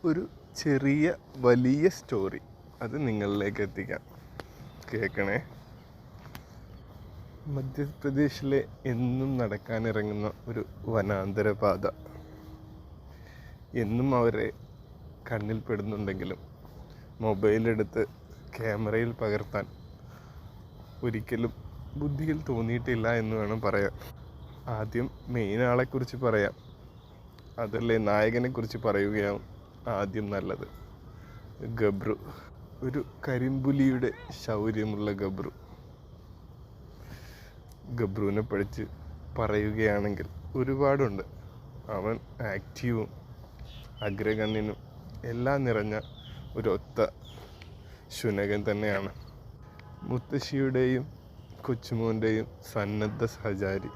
ഒരു ചെറിയ വലിയ സ്റ്റോറി അത് നിങ്ങളിലേക്ക് എത്തിക്കാം. കേൾക്കണേ. മധ്യപ്രദേശിലെ എന്നും നടക്കാനിറങ്ങുന്ന ഒരു വനാന്തര പാത എന്നും അവരെ കണ്ണിൽ പെടുന്നുണ്ടെങ്കിലും മൊബൈലെടുത്ത് ക്യാമറയിൽ പകർത്താൻ ഒരിക്കലും ബുദ്ധിയിൽ തോന്നിയിട്ടില്ല എന്ന് വേണം പറയാൻ. ആദ്യം മെയിൻ ആളെക്കുറിച്ച് പറയാം, അതല്ലേ നായകനെ കുറിച്ച് പറയുകയാണ് ആദ്യം നല്ലത്. ഗബ്രു, ഒരു കരിമ്പുലിയുടെ ശൗര്യമുള്ള ഗബ്രു. ഗബ്രുവിനെ പഠിച്ച് പറയുകയാണെങ്കിൽ ഒരുപാടുണ്ട്. അവൻ ആക്റ്റീവും അഗ്രഗണ്യനും എല്ലാം നിറഞ്ഞ ഒരൊത്ത ശുനകൻ തന്നെയാണ്. മുത്തശ്ശിയുടെയും കൊച്ചുമോൻ്റെയും സന്നദ്ധ സഹചാരി.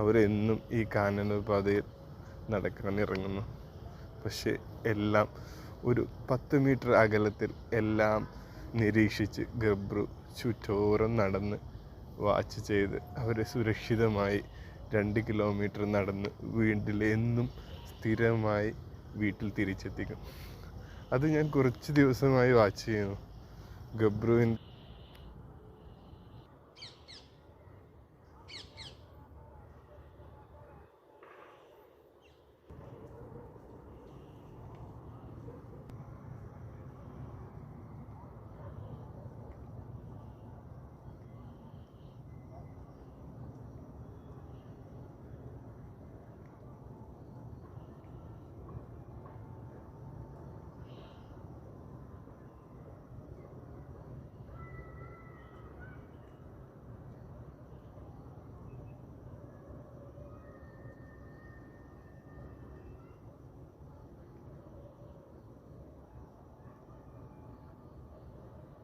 അവരെന്നും ഈ കാനനപാതയിൽ നടക്കാനിറങ്ങുന്നു. പക്ഷേ എല്ലാം ഒരു 10 മീറ്റർ അകലത്തിൽ എല്ലാം നിരീക്ഷിച്ച് ഗബ്രു ചുറ്റോരം നടന്ന് വാച്ച് ചെയ്ത് അവരെ സുരക്ഷിതമായി 2 കിലോമീറ്റർ നടന്ന് എന്നും സ്ഥിരമായി വീട്ടിൽ തിരിച്ചെത്തിക്കും. അത് ഞാൻ കുറച്ച് ദിവസമായി വാച്ച് ചെയ്യുന്നു. ഗബ്രുവിൻ്റെ